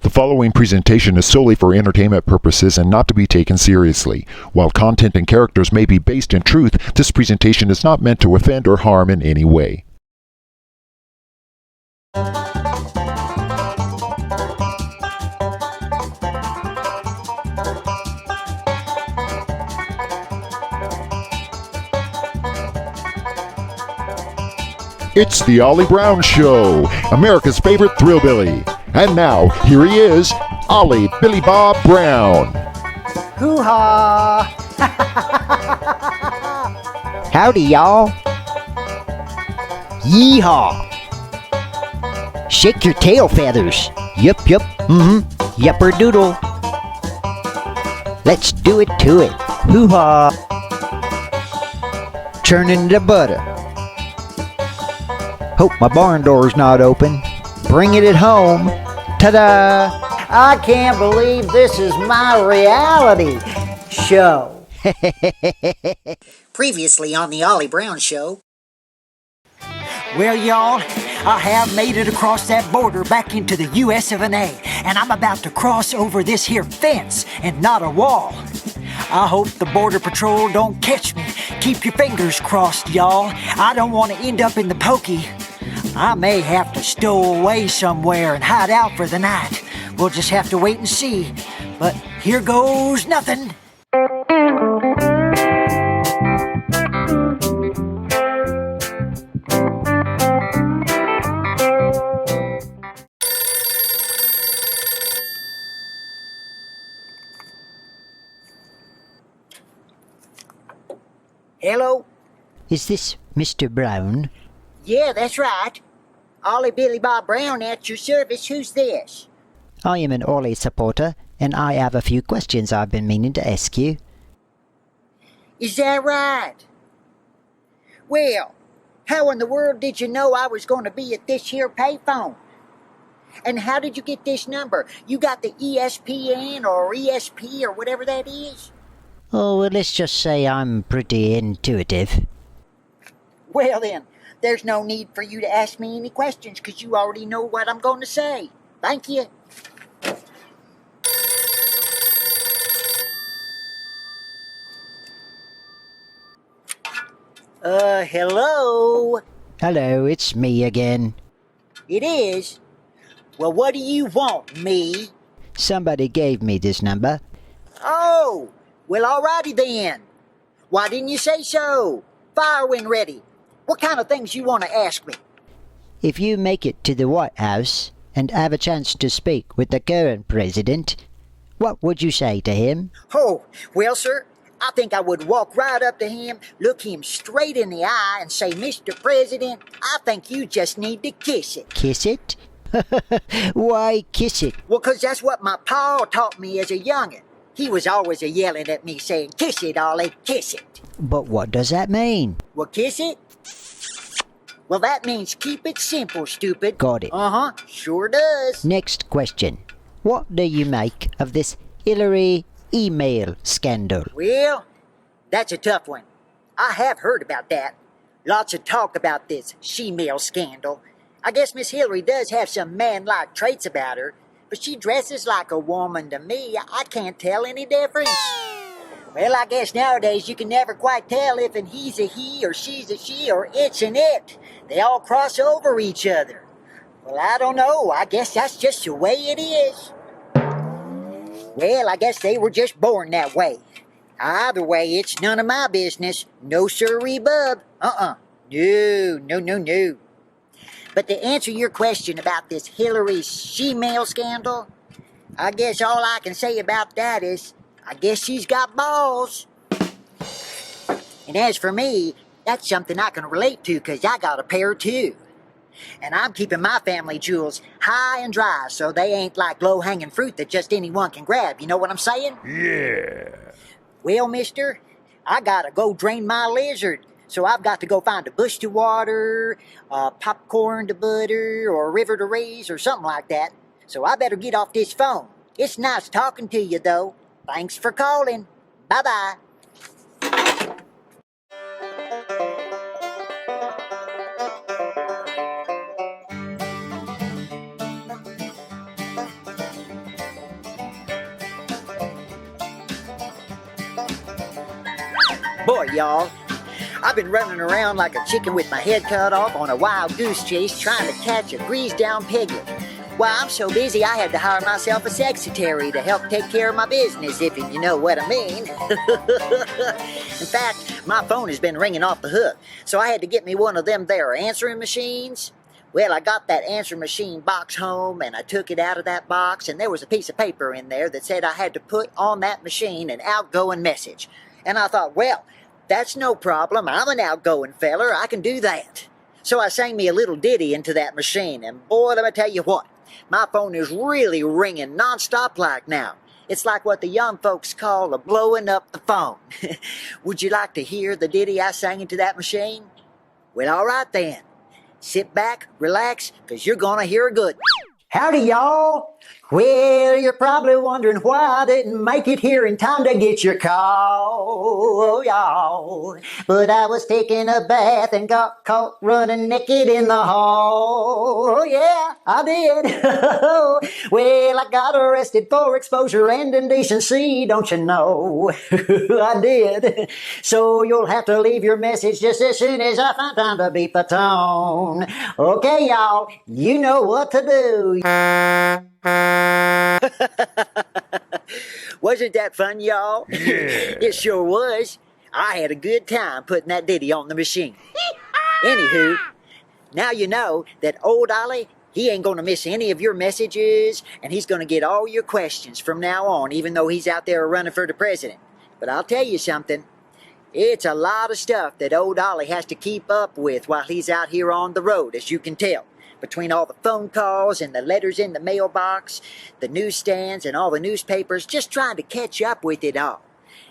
The following presentation is solely for entertainment purposes and not to be taken seriously. While content and characters may be based in truth, this presentation is not meant to offend or harm in any way. It's the Olly Brown Show, America's favorite Thrillbilly. And now, here he is, Olly Billy-Bob Brown. Hoo-ha! Howdy, y'all. Yee-haw. Shake your tail feathers. Yup, yupper doodle. Let's do it to it. Hoo-ha. Churning the butter. Hope my barn door's not open. Bringing it home. Ta-da! I can't believe this is my reality show. Previously on the Olly Brown Show. Well, y'all, I have made it across that border back into the U.S. of A, and I'm about to cross over this here fence and not a wall. I hope the Border Patrol don't catch me. Keep your fingers crossed, y'all. I don't want to end up in the pokey. I may have to stow away somewhere and hide out for the night. We'll just have to wait and see. But here goes nothing. Hello? Is this Mr. Brown? Yeah, that's right. Olly Billy-Bob Brown at your service. Who's this? I am an Olly supporter, and I have a few questions I've been meaning to ask you. Is that right? Well, how in the world did you know I was going to be at this here payphone? And how did you get this number? You got the ESPN or ESP or whatever that is? Oh, well, let's just say I'm pretty intuitive. Well then, there's no need for you to ask me any questions because you already know what I'm going to say. Thank you. Hello? Hello, it's me again. It is? Well, what do you want, me? Somebody gave me this number. Oh, well, alrighty then. Why didn't you say so? Fire when ready. What kind of things you want to ask me? If you make it to the White House and have a chance to speak with the current president, what would you say to him? Oh, well, sir, I think I would walk right up to him, look him straight in the eye, and say, Mr. President, I think you just need to kiss it. Kiss it? Why kiss it? Well, 'cause that's what my pa taught me as a young'un. He was always a-yelling at me saying, kiss it, Olly, kiss it. But what does that mean? Well, kiss it? Well, that means keep it simple, stupid. Got it. Uh-huh, sure does. Next question. What do you make of this Hillary email scandal? Well, that's a tough one. I have heard about that. Lots of talk about this she-mail scandal. I guess Miss Hillary does have some man-like traits about her, but she dresses like a woman to me. I can't tell any difference. Well, I guess nowadays you can never quite tell if he's a he or she's a she or it's an it. They all cross over each other. Well, I don't know. I guess that's just the way it is. Well, I guess they were just born that way. Either way, it's none of my business. No sirree, bub. No. But to answer your question about this Hillary she-mail scandal, I guess all I can say about that is, I guess she's got balls. And as for me, that's something I can relate to because I got a pair too. And I'm keeping my family jewels high and dry so they ain't like low-hanging fruit that just anyone can grab. You know what I'm saying? Yeah. Well, mister, I gotta go drain my lizard. So I've got to go find a bush to water, popcorn to butter, or a river to raise, or something like that. So I better get off this phone. It's nice talking to you, though. Thanks for calling. Bye-bye. Boy, y'all, I've been running around like a chicken with my head cut off on a wild goose chase trying to catch a greased-down piglet. Well, I'm so busy I had to hire myself a secretary to help take care of my business, if you know what I mean. In fact, my phone has been ringing off the hook, so I had to get me one of them there answering machines. Well, I got that answering machine box home, and I took it out of that box, and there was a piece of paper in there that said I had to put on that machine an outgoing message. And I thought, well, that's no problem. I'm an outgoing feller. I can do that. So I sang me a little ditty into that machine, and boy, let me tell you what. My phone is really ringing nonstop like now. It's like what the young folks call a blowing up the phone. Would you like to hear the ditty I sang into that machine? Well, all right then. Sit back, relax, because you're going to hear a good. Howdy, y'all. Well, you're probably wondering why I didn't make it here in time to get your call, y'all. But I was taking a bath and got caught running naked in the hall. Oh, yeah, I did. Well, I got arrested for exposure and indecency, don't you know? I did. So you'll have to leave your message just as soon as I find time to beep the tone. Okay, y'all, you know what to do. Wasn't that fun, y'all? Yeah. It sure was. I had a good time putting that ditty on the machine. Anywho, now you know that old Olly, he ain't gonna miss any of your messages, and he's gonna get all your questions from now on, even though he's out there running for the president. But I'll tell you something. It's a lot of stuff that old Olly has to keep up with while he's out here on the road, as you can tell. Between all the phone calls and the letters in the mailbox, the newsstands and all the newspapers, just trying to catch up with it all.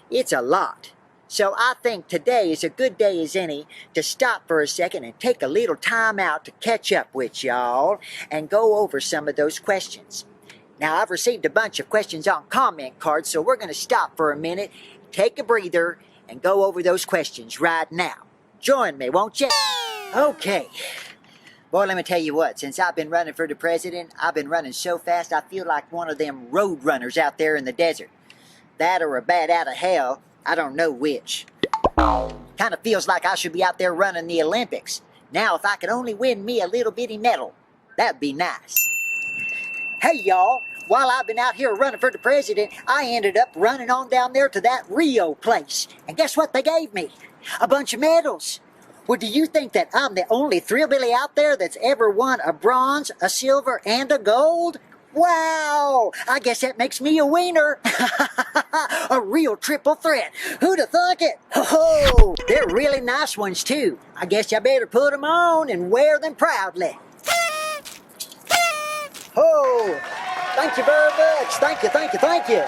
It's a lot. So I think today is a good day as any to stop for a second and take a little time out to catch up with y'all and go over some of those questions. Now, I've received a bunch of questions on comment cards, so we're going to stop for a minute, take a breather, and go over those questions right now. Join me, won't you? Okay. Boy, let me tell you what, since I've been running for the president, I've been running so fast I feel like one of them road runners out there in the desert. That or a bat out of hell, I don't know which. Kind of feels like I should be out there running the Olympics. Now, if I could only win me a little bitty medal, that'd be nice. Hey, y'all, while I've been out here running for the president, I ended up running on down there to that Rio place. And guess what they gave me? A bunch of medals. Well, do you think that I'm the only Thrillbilly out there that's ever won a bronze, a silver, and a gold? Wow! I guess that makes me a wiener. A real triple threat. Who'd have thunk it? Oh, they're really nice ones, too. I guess you better put them on and wear them proudly. Oh, thank you very much. Thank you, thank you, thank you.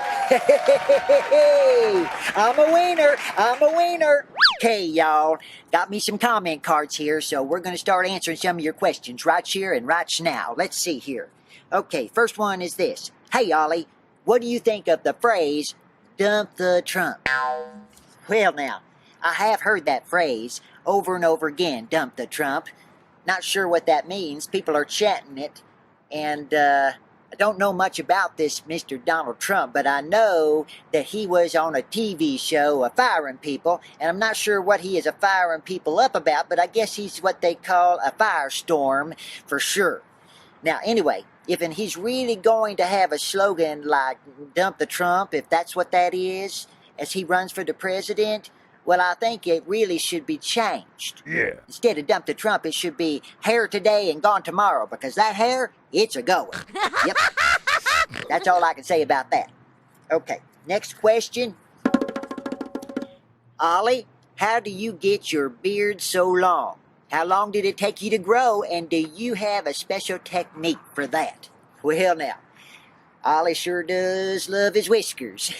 I'm a wiener. I'm a wiener. Okay, y'all, got me some comment cards here, so we're going to start answering some of your questions right here and right now. Let's see here. Okay, first one is this. Hey, Olly, what do you think of the phrase, dump the Trump? Well, now, I have heard that phrase over and over again, dump the Trump. Not sure what that means. People are chanting it, and I don't know much about this Mr. Donald Trump, but I know that he was on a TV show firing people, and I'm not sure what he is firing people up about, but I guess he's what they call a firestorm for sure. Now, anyway, if he's really going to have a slogan like dump the Trump, if that's what that is, as he runs for the president, well, I think it really should be changed. Yeah. Instead of dump the Trump, it should be hair today and gone tomorrow, because that hair, it's a going. Yep. That's all I can say about that. Okay, next question. Olly, how do you get your beard so long? How long did it take you to grow, and do you have a special technique for that? Well, now, Olly sure does love his whiskers.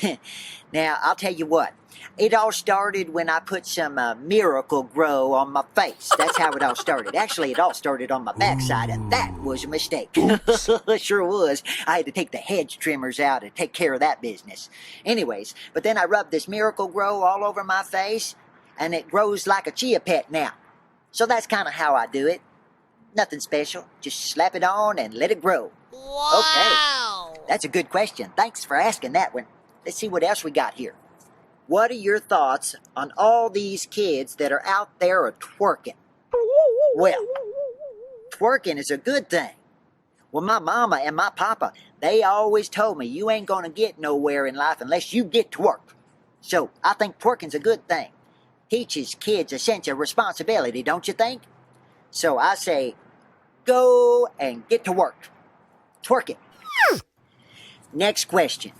Now, I'll tell you what. It all started when I put some Miracle Grow on my face. That's how it all started. Actually, it all started on my backside, and that was a mistake. It sure was. I had to take the hedge trimmers out and take care of that business. Anyways, but then I rubbed this Miracle Grow all over my face, and it grows like a chia pet now. So that's kind of how I do it. Nothing special. Just slap it on and let it grow. Wow! Okay. That's a good question. Thanks for asking that one. Let's see what else we got here. What are your thoughts on all these kids that are out there a twerking? Well, twerking is a good thing. Well, my mama and my papa, they always told me you ain't gonna get nowhere in life unless you get to work. So I think twerking's a good thing. Teaches kids a sense of responsibility, don't you think? So I say, go and get to work. Twerk it. Next question.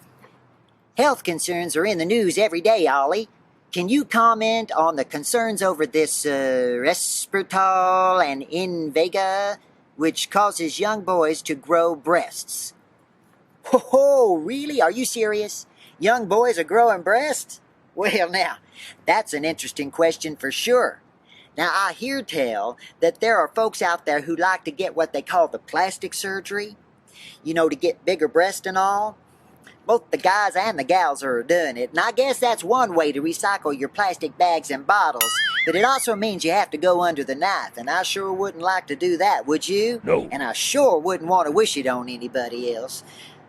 Health concerns are in the news every day, Olly. Can you comment on the concerns over this Resveratrol and Invega, which causes young boys to grow breasts? Oh, really? Are you serious? Young boys are growing breasts? Well, now, that's an interesting question for sure. Now, I hear tell that there are folks out there who like to get what they call the plastic surgery, to get bigger breasts and all. Both the guys and the gals are doing it, and I guess that's one way to recycle your plastic bags and bottles, but it also means you have to go under the knife, and I sure wouldn't like to do that, would you? No. And I sure wouldn't want to wish it on anybody else.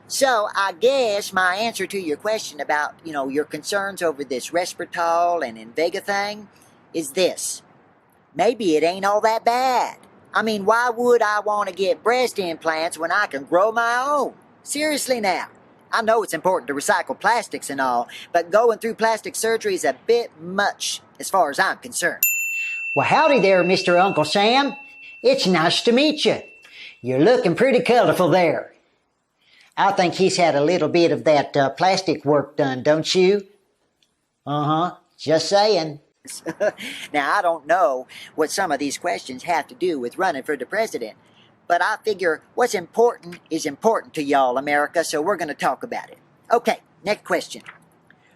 So I guess my answer to your question about, your concerns over this Resveratrol and Invega thing is this. Maybe it ain't all that bad. I mean, why would I want to get breast implants when I can grow my own? Seriously now. I know it's important to recycle plastics and all, but going through plastic surgery is a bit much as far as I'm concerned. Well, howdy there, Mr. Uncle Sam. It's nice to meet you. You're looking pretty colorful there. I think he's had a little bit of that plastic work done, don't you? Uh-huh. Just saying. Now, I don't know what some of these questions have to do with running for the president, but I figure what's important is important to y'all, America, so we're going to talk about it. Okay, next question.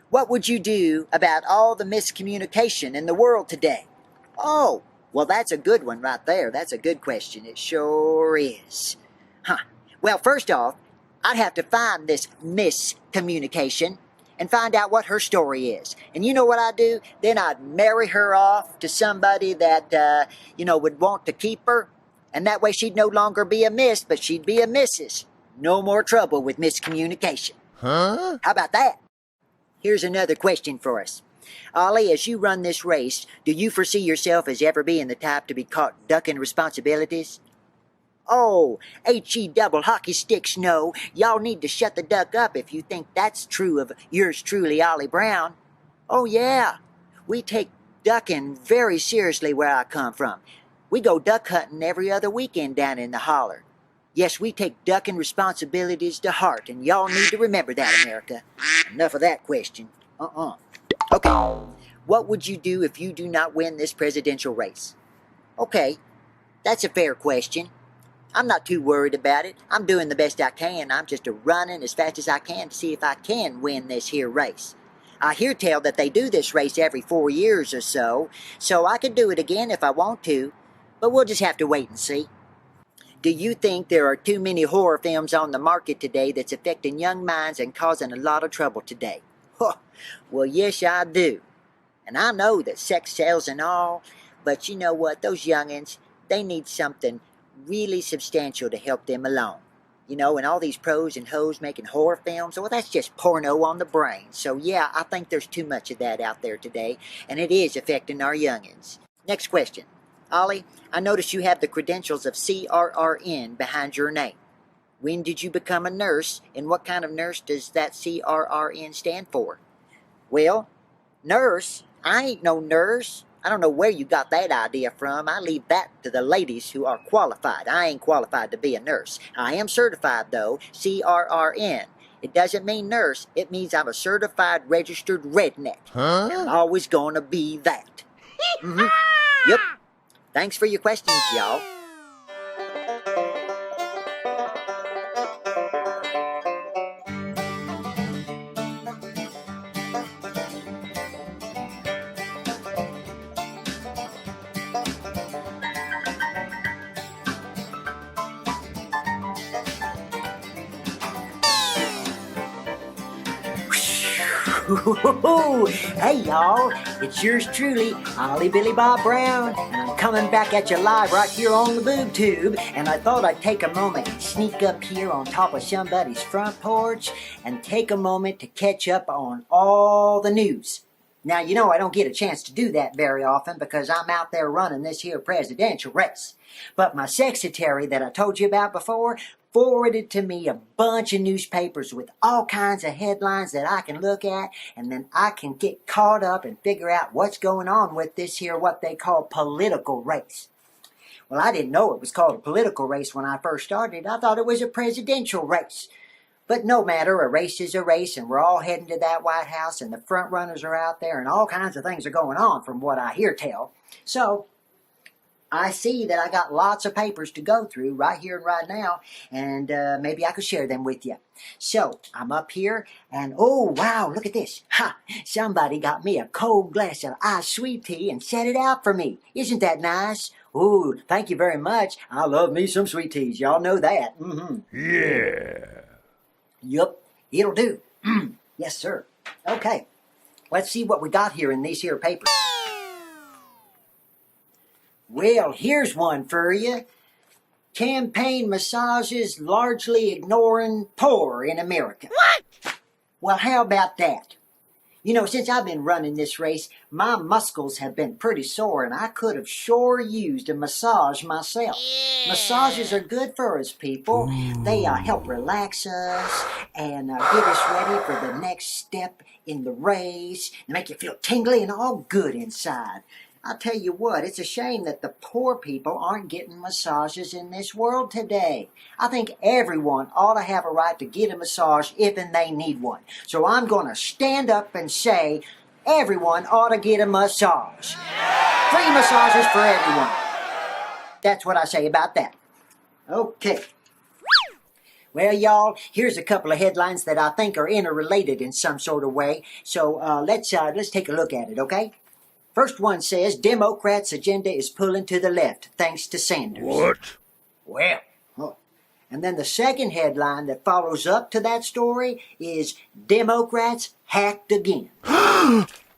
What would you do about all the miscommunication in the world today? Oh, well, that's a good one right there. That's a good question. It sure is. Well, first off, I'd have to find this miscommunication and find out what her story is. And you know what I'd do? Then I'd marry her off to somebody that, would want to keep her. And that way she'd no longer be a miss, but she'd be a missus. No more trouble with miscommunication. Huh? How about that? Here's another question for us. Olly, as you run this race, do you foresee yourself as ever being the type to be caught ducking responsibilities? Oh, H-E double hockey sticks, no. Y'all need to shut the duck up if you think that's true of yours truly, Olly Brown. Oh, yeah. We take ducking very seriously where I come from. We go duck hunting every other weekend down in the holler. Yes, we take ducking responsibilities to heart, and y'all need to remember that, America. Enough of that question. Okay, what would you do if you do not win this presidential race? Okay, that's a fair question. I'm not too worried about it. I'm doing the best I can. I'm just running as fast as I can to see if I can win this here race. I hear tell that they do this race every 4 years or so I could do it again if I want to, but we'll just have to wait and see. Do you think there are too many horror films on the market today that's affecting young minds and causing a lot of trouble today? Well, yes, I do. And I know that sex sells and all, but you know what? Those youngins, they need something really substantial to help them along. And all these pros and hoes making horror films, well, that's just porno on the brain. So yeah, I think there's too much of that out there today, and it is affecting our youngins. Next question. Olly, I notice you have the credentials of CRRN behind your name. When did you become a nurse, and what kind of nurse does that CRRN stand for? Well, nurse? I ain't no nurse. I don't know where you got that idea from. I leave that to the ladies who are qualified. I ain't qualified to be a nurse. I am certified, though, CRRN. It doesn't mean nurse. It means I'm a certified registered redneck. Huh? I'm always gonna be that. Yep. Thanks for your questions, y'all. Hey y'all, it's yours truly, Olly Billy-Bob Brown, and I'm coming back at you live right here on the boob tube, and I thought I'd take a moment and sneak up here on top of somebody's front porch and take a moment to catch up on all the news. Now, you know I don't get a chance to do that very often because I'm out there running this here presidential race. But my secretary that I told you about before forwarded to me a bunch of newspapers with all kinds of headlines that I can look at, and then I can get caught up and figure out what's going on with this here, what they call political race. Well, I didn't know it was called a political race when I first started. I thought it was a presidential race. But no matter, a race is a race, and we're all heading to that White House, and the front runners are out there, and all kinds of things are going on from what I hear tell. So, I see that I got lots of papers to go through right here and right now, and maybe I could share them with you. So, I'm up here, and oh, wow, look at this. Ha! Somebody got me a cold glass of iced sweet tea and set it out for me. Isn't that nice? Ooh, thank you very much. I love me some sweet teas. Y'all know that. Mm-hmm. Yeah. Yup, it'll do. Yes, sir. Okay, let's see what we got here in these here papers. Well, here's one for you. Campaign massages largely ignoring poor in America. What? Well, how about that? You know, since I've been running this race, my muscles have been pretty sore, and I could have sure used a massage myself. Yeah. Massages are good for us people. They help relax us and get us ready for the next step in the race. They make you feel tingly and all good inside. I'll tell you what, it's a shame that the poor people aren't getting massages in this world today. I think everyone ought to have a right to get a massage if and they need one. So I'm going to stand up and say, everyone ought to get a massage. Free massages for everyone. That's what I say about that. Okay. Well, y'all, here's a couple of headlines that I think are interrelated in some sort of way. So let's take a look at it, okay? First one says, Democrats' agenda is pulling to the left, thanks to Sanders. What? Well, and then the second headline that follows up to that story is, Democrats hacked again.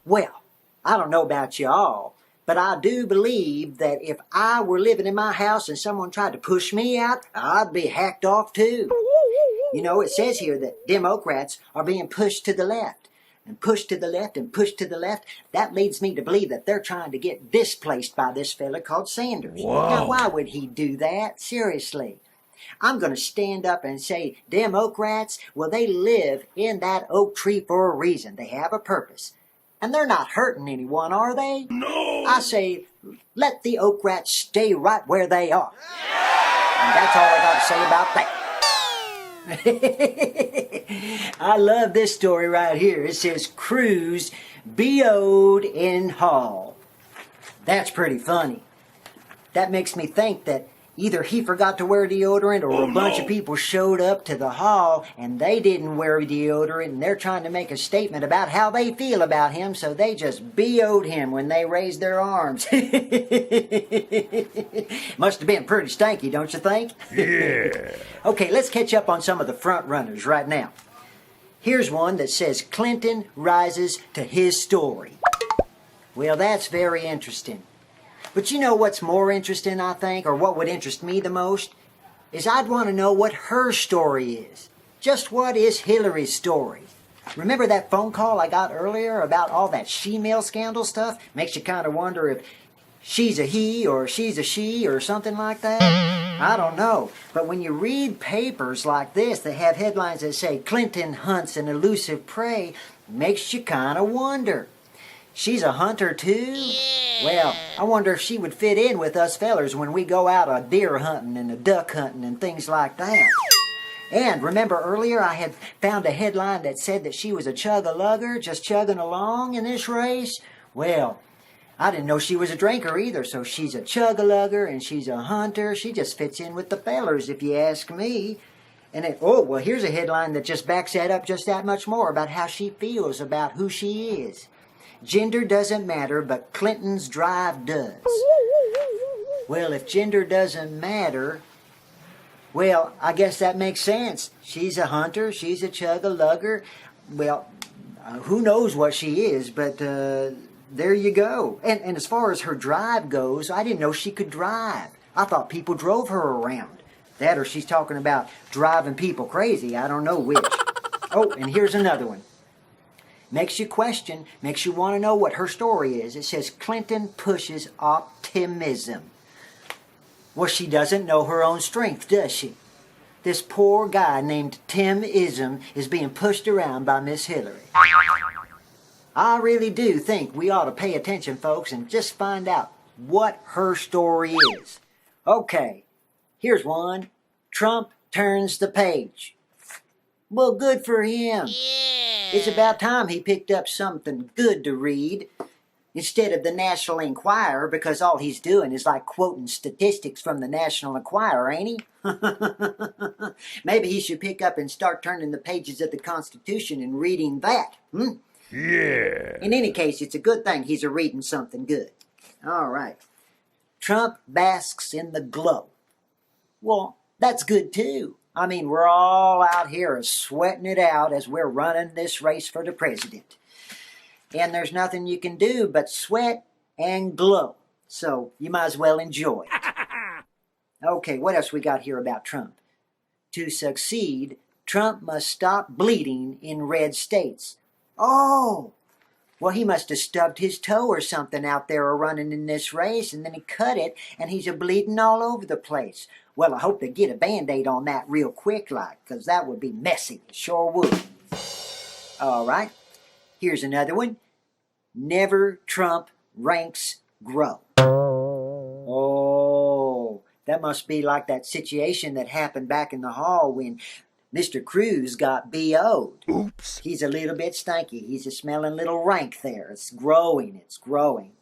Well, I don't know about y'all, but I do believe that if I were living in my house and someone tried to push me out, I'd be hacked off too. You know, it says here that Democrats are being pushed to the left. And pushed to the left and pushed to the left. That leads me to believe that they're trying to get displaced by this fella called Sanders. Wow. Now, why would he do that? Seriously. I'm going to stand up and say, Democrats, well, they live in that oak tree for a reason. They have a purpose. And they're not hurting anyone, are they? No. I say, let the oak rats stay right where they are. And that's all I got to say about that. I love this story right here. It says, Cruz BO'd in hall. That's pretty funny. That makes me think that either he forgot to wear deodorant or a bunch of people showed up to the hall and they didn't wear deodorant and they're trying to make a statement about how they feel about him, so they just BO'd him when they raised their arms. Must have been pretty stanky, don't you think? Yeah. Okay, let's catch up on some of the front runners right now. Here's one that says Clinton rises to his story. Well, that's very interesting. But you know what's more interesting, I think, or what would interest me the most, is I'd want to know what her story is. Just what is Hillary's story? Remember that phone call I got earlier about all that she-mail scandal stuff? Makes you kind of wonder if she's a he or she's a she or something like that. I don't know. But when you read papers like this that have headlines that say Clinton hunts an elusive prey, makes you kind of wonder. She's a hunter too? Yeah. Well, I wonder if she would fit in with us fellers when we go out a deer hunting and a duck hunting and things like that. And remember earlier I had found a headline that said that she was a chug-a-lugger just chugging along in this race? Well, I didn't know she was a drinker either, so she's a chug-a-lugger and she's a hunter. She just fits in with the fellers if you ask me. And well, here's a headline that just backs that up just that much more about how she feels about who she is. Gender doesn't matter, but Clinton's drive does. Well, if gender doesn't matter, well, I guess that makes sense. She's a hunter, she's a chug-a-lugger. Well, who knows what she is, but there you go. And as far as her drive goes, I didn't know she could drive. I thought people drove her around. That or she's talking about driving people crazy. I don't know which. Oh, and here's another one. Makes you question, makes you want to know what her story is. It says Clinton pushes optimism. Well, she doesn't know her own strength, does she? This poor guy named Tim-ism is being pushed around by Miss Hillary. I really do think we ought to pay attention, folks, and just find out what her story is. Okay, here's one. Trump turns the page. Well, good for him. Yeah. It's about time he picked up something good to read instead of the National Enquirer, because all he's doing is like quoting statistics from the National Enquirer, ain't he? Maybe he should pick up and start turning the pages of the Constitution and reading that. Yeah. In any case, it's a good thing he's reading something good. All right. Trump basks in the glow. Well, that's good too. I mean, we're all out here sweating it out as we're running this race for the president. And there's nothing you can do but sweat and glow. So you might as well enjoy it. Okay, what else we got here about Trump? To succeed, Trump must stop bleeding in red states. Oh, well, he must have stubbed his toe or something out there running in this race, and then he cut it, and he's bleeding all over the place. Well, I hope they get a Band-Aid on that real quick, like, because that would be messy. It sure would. All right, here's another one. Never Trump ranks grow. Oh, that must be like that situation that happened back in the hall when Mr. Cruz got BO'd. Oops. He's a little bit stanky. He's a smelling little rank there. It's growing. It's growing.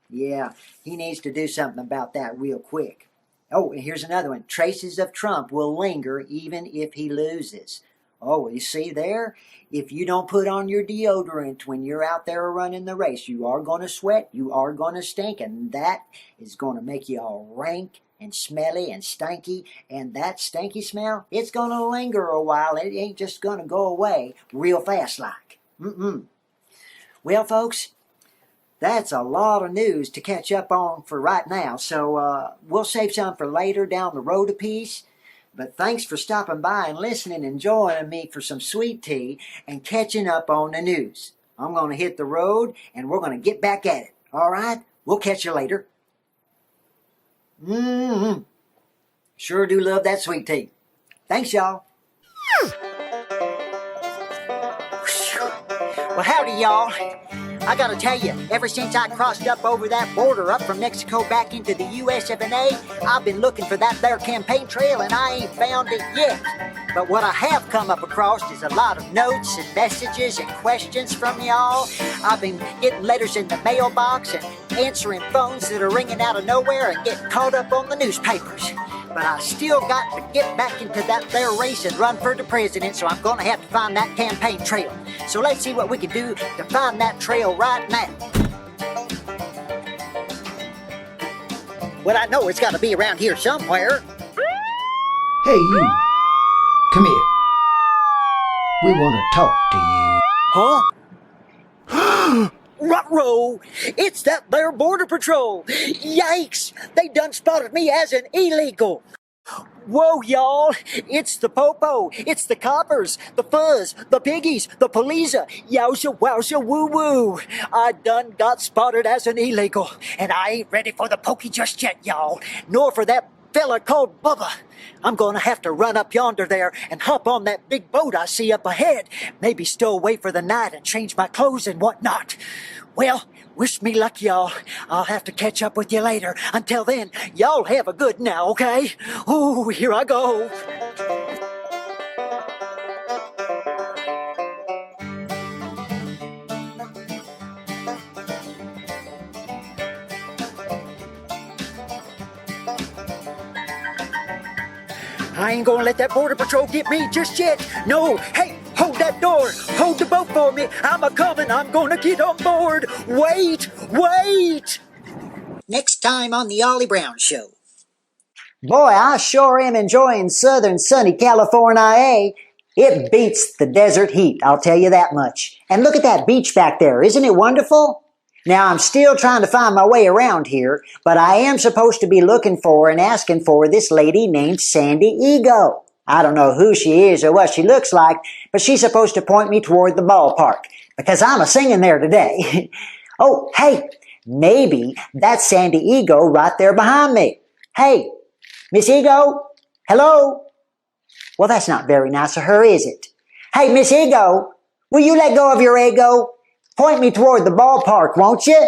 Yeah, he needs to do something about that real quick. Oh, and here's another one. Traces of Trump will linger even if he loses. Oh, you see there? If you don't put on your deodorant when you're out there running the race, you are going to sweat, you are going to stink, and that is going to make you all rank and smelly and stanky, and that stanky smell, it's going to linger a while. It ain't just going to go away real fast like. Well, folks, that's a lot of news to catch up on for right now, so we'll save some for later down the road a piece. But thanks for stopping by and listening and joining me for some sweet tea and catching up on the news. I'm going to hit the road and we're going to get back at it. All right? We'll catch you later. Sure do love that sweet tea. Thanks, y'all. Well, howdy, y'all. I gotta tell you, ever since I crossed up over that border up from Mexico back into the U.S. of A., I've been looking for that there campaign trail and I ain't found it yet. But what I have come up across is a lot of notes and messages and questions from y'all. I've been getting letters in the mailbox and answering phones that are ringing out of nowhere and getting caught up on the newspapers. But I still got to get back into that there race and run for the president, so I'm gonna have to find that campaign trail. So let's see what we can do to find that trail right now. Well, I know it's gotta be around here somewhere. Hey, you. Come here. We want to talk to you. Huh? Ruh-roh! It's that there Border Patrol! Yikes! They done spotted me as an illegal! Whoa, y'all! It's the popo! It's the coppers! The fuzz! The piggies! The police! Yowza wowza woo woo! I done got spotted as an illegal, and I ain't ready for the pokey just yet, y'all! Nor for that fella called Bubba. I'm gonna have to run up yonder there and hop on that big boat I see up ahead. Maybe stow away for the night and change my clothes and whatnot. Well, wish me luck, y'all. I'll have to catch up with you later. Until then, y'all have a good now, okay? Ooh, here I go. I ain't gonna let that Border Patrol get me just yet. No, hey, hold that door. Hold the boat for me. I'm a-coming. I'm gonna get on board. Wait. Next time on the Olly Brown Show. Boy, I sure am enjoying southern sunny California. It beats the desert heat, I'll tell you that much. And look at that beach back there. Isn't it wonderful? Now, I'm still trying to find my way around here, but I am supposed to be looking for and asking for this lady named Sandy Ego. I don't know who she is or what she looks like, but she's supposed to point me toward the ballpark. because I'm a singing there today. Oh, hey, maybe that's Sandy Ego right there behind me. Hey, Miss Ego, hello? Well, that's not very nice of her, is it? Hey, Miss Ego, will you let go of your ego? Point me toward the ballpark, won't you?